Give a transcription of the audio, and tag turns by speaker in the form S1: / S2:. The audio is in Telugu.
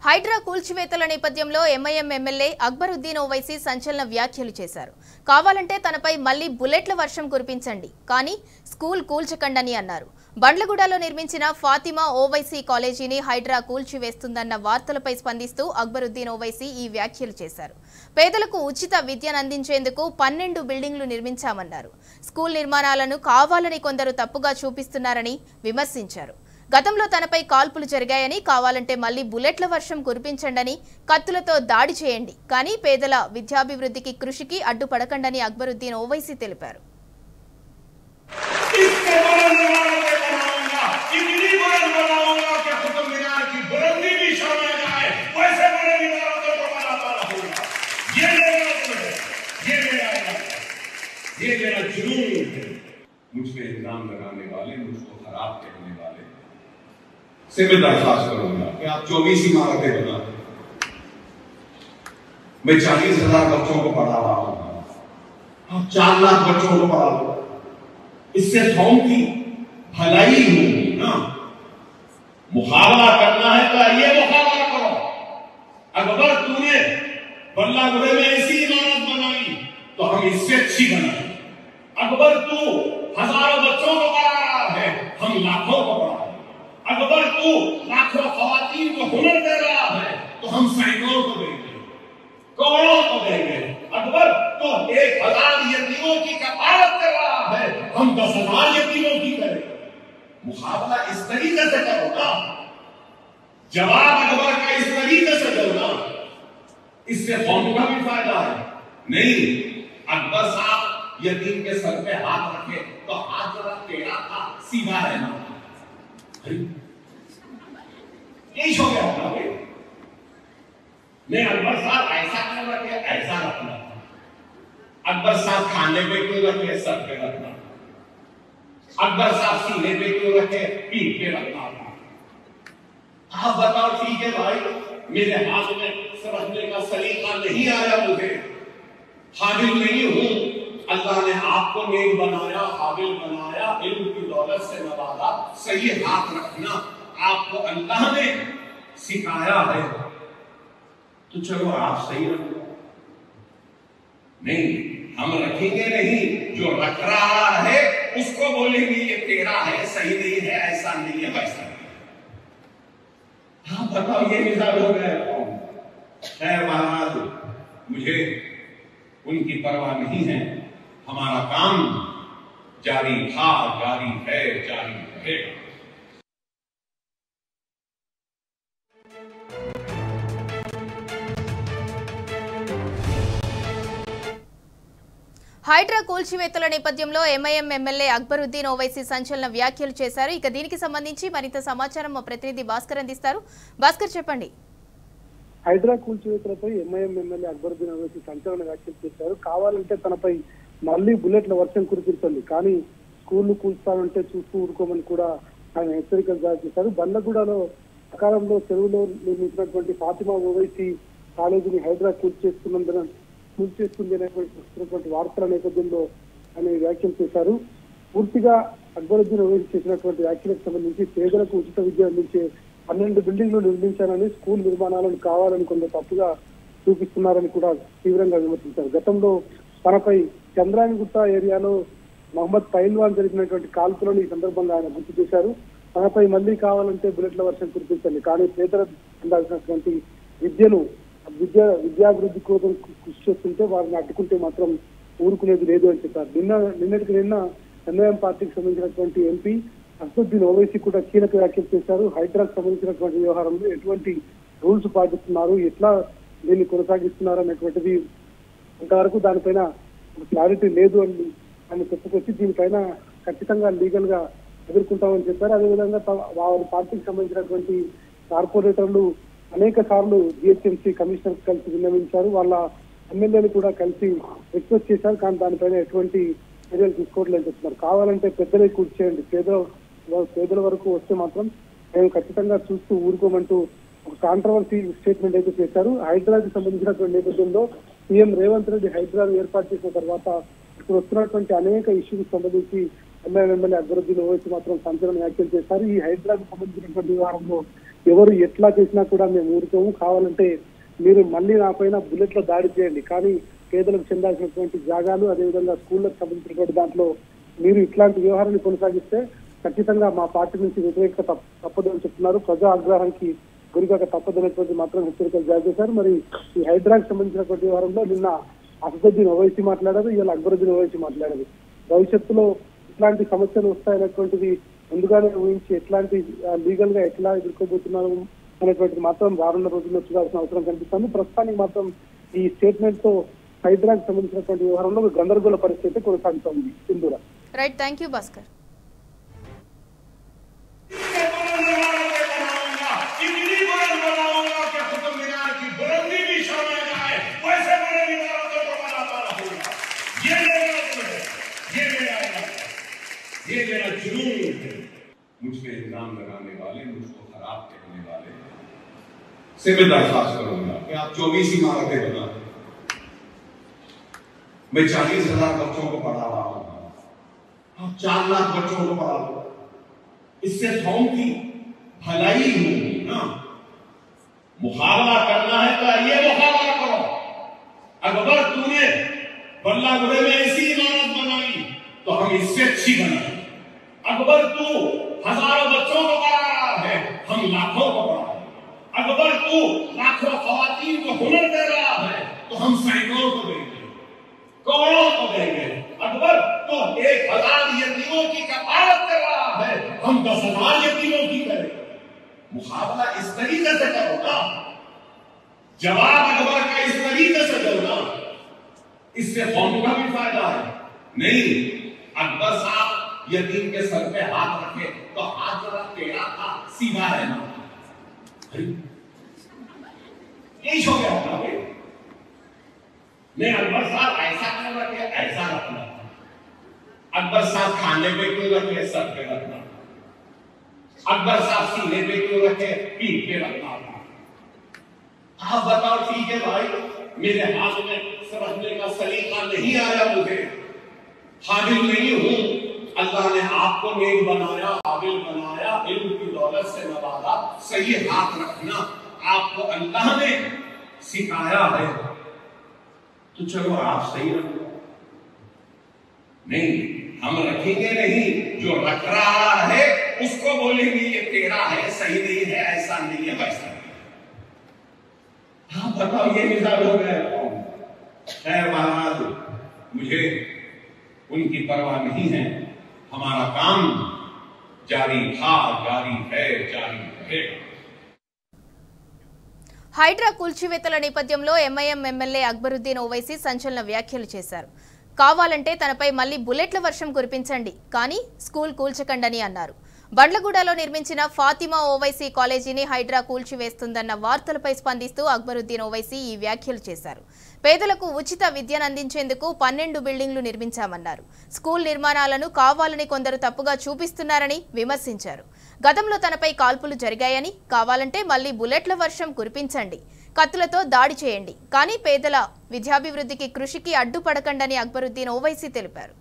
S1: హైడ్రా కూల్చివేతల నేపథ్యంలో ఎంఐఎం ఎమ్మెల్యే అక్బరుద్దీన్ ఓవైసీ సంచలన వ్యాఖ్యలు చేశారు. కావాలంటే తనపై మళ్లీ బుల్లెట్ల వర్షం కురిపించండి, కానీ స్కూల్ కూల్చకండని అన్నారు. బండ్లగూడలో నిర్మించిన ఫాతిమా ఓవైసీ కాలేజీని హైడ్రా కూల్చివేస్తుందన్న వార్తలపై స్పందిస్తూ అక్బరుద్దీన్ ఓవైసీ ఈ వ్యాఖ్యలు చేశారు. పేదలకు ఉచిత విద్యను అందించేందుకు 12 బిల్డింగ్లు నిర్మించామన్నారు. స్కూల్ నిర్మాణాలను కావాలని కొందరు తప్పుగా చూపిస్తున్నారని విమర్శించారు. గతంలో తనపై కాల్పులు జరిగాయని, కావాలంటే మళ్లీ బుల్లెట్ల వర్షం కురిపించండని, కత్తులతో దాడి చేయండి, కానీ పేదల విద్యాభివృద్ధికి కృషికి అడ్డుపడకండని అక్బరుద్దీన్ ఓవైసీ తెలిపారు.
S2: मुझे इल्जाम लगाने वाले, मुझको खराब कहने वाले से मैं दरख्वास्त करूंगा कि आप 24 इमारतें बना। मैं 40,000 बच्चों को पढ़ा रहा हूं, आप 4 लाख बच्चों को पढ़ा लो, इससे कौम की भलाई होगी ना। मुकाबला करना है तो ये मुकाबला करो। अगर तूने बल्लागुड़े में ऐसी इमारत बनाई तो हम इससे अच्छी बनाए। अकबर तू हजारों बच्चों को पढ़ा रहा है, हम लाखों को पढ़ा रहे हैं। अकबर तू लाखों खवातीन को हुनर दे रहा है तो हम सैकड़ों को देंगे, करोड़ों को देंगे। अकबर तो 1000 यतीमों की कफालत कर रहा है, हम 10,000 यतीमों की करेंगे। मुकाबला इस तरीके से करो ना, जवाब अकबर का इस तरीके से दो ना, इससे कौम का भी फायदा है। नहीं, अकबर साहब यतीम के सर पे हाथ रखे तो हाथ जरा टेढ़ा था, सीधा रहना। यही हो गया होगा भाई। नहीं, अकबर साहब ऐसा क्यों रखे, ऐसा रखना। अकबर साहब खाने पे क्यों रखे, सर पे रखना। अकबर साहब सीने पे क्यों रखे, पीठ पे रखना। आप बताओ, ठीक है भाई, मेरे हाथ में समझने का सलीका नहीं आया, मुझे हाजिर नहीं हूं। अल्लाह ने आपको नेक बनाया, काबिल बनाया, इल्म की दौलत से नवाजा। सही हाथ रखना आपको अल्लाह ने सिखाया है, तो चलो आप सही रखो। नहीं, हम रखेंगे नहीं, जो रख रहा है उसको बोलेंगे ये तेरा है, सही नहीं है, ऐसा नहीं है, वैसा नहीं है। हाँ बताओ, ये मिसाल हो गया। खैर महाराज, मुझे उनकी परवाह नहीं है। हमारा काम जारी था, जारी है, जारी रहेगा।
S1: హైడ్రా కూల్చివేతల నేపథ్యంలో ఎంఐఎం ఎమ్మెల్యే అక్బరుద్దీన్ ఓవైసీ సంచలన వ్యాఖ్యలు చేశారు. ఇక దీనికి సంబంధించి మరింత సమాచారం మా ప్రతినిధి భాస్కర్ అందిస్తారు. భాస్కర్, చెప్పండి.
S3: హైడ్రా కూల్చివేతలపై ఎంఐఎం ఎమ్మెల్యే అక్బరుద్దీన్ ఓవైసీ సంచలన వ్యాఖ్యలు చేశారు. కావాలంటే తనపై మళ్లీ బుల్లెట్ల వర్షం కురిపించండి, కానీ స్కూళ్లు కూల్స్తానంటే చూస్తూ ఊరుకోమని కూడా ఆయన హెచ్చరికలు జారీ చేశారు. బండ్లగూడలో సకాలంలో చెరువులో నిర్మించినటువంటి ఫాతిమా ఓవైసీ కాలేజీని హైడ్రా కూల్చేస్తుంది అనేటువంటి వార్తల నేపథ్యంలో ఆయన వ్యాఖ్యలు చేశారు. పూర్తిగా అక్బరుద్దీన్ ఓవైసీ చేసినటువంటి వ్యాఖ్యలకు సంబంధించి పేదలకు ఉచిత విద్య అందించే 12 బిల్డింగ్లు నిర్మించాలని, స్కూల్ నిర్మాణాలను కావాలని కొందరు తప్పుగా చూపిస్తున్నారని కూడా తీవ్రంగా విమర్శించారు. గతంలో తనపై చంద్రాయణగుట్ట ఏరియాలో మహమ్మద్ పైల్వాన్ జరిగినటువంటి కాల్పులను ఈ సందర్భంగా ఆయన గుర్తు చేశారు. తనపై మళ్లీ కావాలంటే బుల్లెట్ల వర్షం కురిపించండి, కానీ పేదలకు అందాల్సినటువంటి విద్యాభివృద్ధి కోసం కృషి చేస్తుంటే వారిని అడ్డుకుంటే మాత్రం ఊరుకునేది లేదు అని చెప్పారు. నిన్నటికి నిన్న ఎంఐఎం పార్టీకి సంబంధించినటువంటి ఎంపీ అక్బరుద్దీన్ ఓవైసీ కూడా కీలక వ్యాఖ్యలు చేశారు. హైడ్రాకు సంబంధించినటువంటి వ్యవహారంలో ఎటువంటి రూల్స్ పాటిస్తున్నారు, ఎట్లా దీన్ని కొనసాగిస్తున్నారు అనేటువంటిది ఇంతవరకు దానిపైన క్లారిటీ లేదు అని ఆయన చెప్పుకొచ్చి దీనిపైన ఖచ్చితంగా లీగల్ గా ఎదుర్కొంటామని చెప్పారు. అదేవిధంగా వారి పార్టీకి సంబంధించినటువంటి కార్పొరేటర్లు అనేక సార్లు జిహెచ్ఎంసీ కమిషనర్ కలిసి విన్నవించారు. వాళ్ళ ఎమ్మెల్యేలు కూడా కలిసి రిక్వెస్ట్ చేశారు, కానీ దానిపైన ఎటువంటి చర్యలు తీసుకోవట్లేదని చెప్తున్నారు. కావాలంటే పెద్దలే కూర్చేయండి, పేదల వరకు వస్తే మాత్రం మేము ఖచ్చితంగా చూస్తూ ఊరుకోమంటూ ఒక కాంట్రవర్సీ స్టేట్మెంట్ అయితే చేశారు. హైడ్రాకి సంబంధించినటువంటి నేపథ్యంలో సీఎం రేవంత్ రెడ్డి హైడ్రాను ఏర్పాటు చేసిన తర్వాత ఇప్పుడు వస్తున్నటువంటి అనేక ఇష్యూకి సంబంధించి ఎంఐఎం ఎమ్మెల్యే అక్బరుద్దీన్ ఓవైసీ మాత్రం సంచలన వ్యాఖ్యలు చేశారు. ఈ హైడ్రాకు సంబంధించినటువంటి వ్యవహారంలో ఎవరు ఎట్లా చేసినా కూడా మేము ఊరుకోము, కావాలంటే మీరు మళ్ళీ నా పైన బుల్లెట్ల దాడి చేయండి, కానీ పేదలకు చెందాల్సినటువంటి జాగాలు అదేవిధంగా స్కూళ్లకు సంబంధించినటువంటి దాంట్లో మీరు ఇట్లాంటి వ్యవహారాన్ని కొనసాగిస్తే ఖచ్చితంగా మా పార్టీ నుంచి వ్యతిరేకత తప్పదని చెప్తున్నారు. ప్రజా ఆగ్రహానికి గురికాక తప్పదనేటువంటి మాత్రం హెచ్చరికలు జారీ చేశారు. మరి ఈ హైడ్రాకు సంబంధించినటువంటి వ్యవహారంలో నిన్న అసదుద్దీన్ ఓవైసీ మాట్లాడారు, ఇవాళ అక్బరుద్దీన్ ఓవైసీ మాట్లాడారు. భవిష్యత్తులో ఇట్లాంటి సమస్యలు వస్తాయనేటువంటిది ముందుగానే ఊహించి ఎట్లాంటి లీగల్ గా ఎట్లా ఎదుర్కోబోతున్నారు అనేటువంటిది మాత్రం రానున్న రోజుల్లో చూడాల్సిన అవసరం కనిపిస్తుంది. ప్రస్తుతానికి మాత్రం ఈ స్టేట్మెంట్ తో హైదరాబాద్ సంబంధించినటువంటి వ్యవహారంలో గందరగోళ పరిస్థితి కొనసాగుతోంది. Sindhura.
S1: Right, thank you Bhaskar.
S2: ये मेरा जुनून है। मुझ पे इल्जाम लगाने वाले, मुझको खराब कहने वाले से मैं दरख्वास्त करूंगा कि आप 24 इमारतें बना, मैं 40,000 बच्चों को पढ़ा रहा हूं, आप 4 लाख बच्चों को पढ़ा दो, इससे कौम की भलाई होगी ना। मुकाबला करना है तो ये मुकाबला करो। अकबर तूने बल्लागुड़े में ऐसी इमारत बनाई तो हम इससे अच्छी बनाए। अकबर तू हजारों बच्चों को पढ़ा रहा है, हम लाखों को पढ़ा रहे हैं। अकबर तू लाखों खवातीन को हुनर दे रहा है तो हम सैकड़ों को देंगे, करोड़ों को देंगे। अकबर तो 1000 यतीमों की कफालत कर रहा है, हम 10,000 यतीमों की करेंगे। मुकाबला इस तरीके से करो ना, जवाब अकबर का इस तरीके से दो ना, इससे कौम का भी फायदा है। नहीं, अकबर साहब यतीम के सर पे हाथ रखे तो हाथ जरा टेढ़ा था, सीधा है ना, यही हो गया था। नहीं, अकबर साहब ऐसा क्यों रखे, ऐसा रखना। अकबर साहब खाने पे क्यों रखे, सर पे रखना। अकबर साहब सीने पे क्यों रखे, पीठ पे रखना था। आप बताओ, ठीक है भाई, मेरे हाथ में रखने का सलीका नहीं आया, मुझे हाबिल नहीं हूं, अल्लाह ने आपको नेक बनाया, काबिल बनाया, इल्म की दौलत से नवाजा, सही हाथ रखना आपको अल्लाह ने सिखाया है, तो चलो आप सही रखो। नहीं, हम रखेंगे नहीं, जो रख रहा है उसको बोलेंगे ये टेढ़ा है, सही नहीं है, ऐसा नहीं है, वैसा नहीं है। हाँ बताओ, ये मिसाल हो गया। खैर बहरहाल मुझे उनकी परवाह नहीं है, हमारा काम जारी था, जारी है, जारी रहेगा।
S1: హైడ్రా కూల్చివేతల నేపథ్యంలో ఎంఐఎం ఎమ్మెల్యే అక్బరుద్దీన్ ఓవైసీ సంచలన వ్యాఖ్యలు చేశారు. కావాలంటే తనపై మళ్లీ బుల్లెట్ల వర్షం కురిపించండి, కానీ స్కూల్ కూల్చకండని అన్నారు. బండ్లగూడలో నిర్మించిన ఫాతిమా ఓవైసీ కాలేజీని హైడ్రా కూల్చివేస్తుందన్న వార్తలపై స్పందిస్తూ అక్బరుద్దీన్ ఓవైసీ ఈ వ్యాఖ్యలు చేశారు. పేదలకు ఉచిత విద్యను అందించేందుకు 12 బిల్డింగ్లు నిర్మించామన్నారు. స్కూల్ నిర్మాణాలను కావాలని కొందరు తప్పుగా చూపిస్తున్నారని విమర్శించారు. గతంలో తనపై కాల్పులు జరిగాయని, కావాలంటే మళ్లీ బుల్లెట్ల వర్షం కురిపించండి, కత్తులతో దాడి చేయండి, కానీ పేదల విద్యాభివృద్ధికి కృషికి అడ్డుపడకండని అక్బరుద్దీన్ ఓవైసీ తెలిపారు.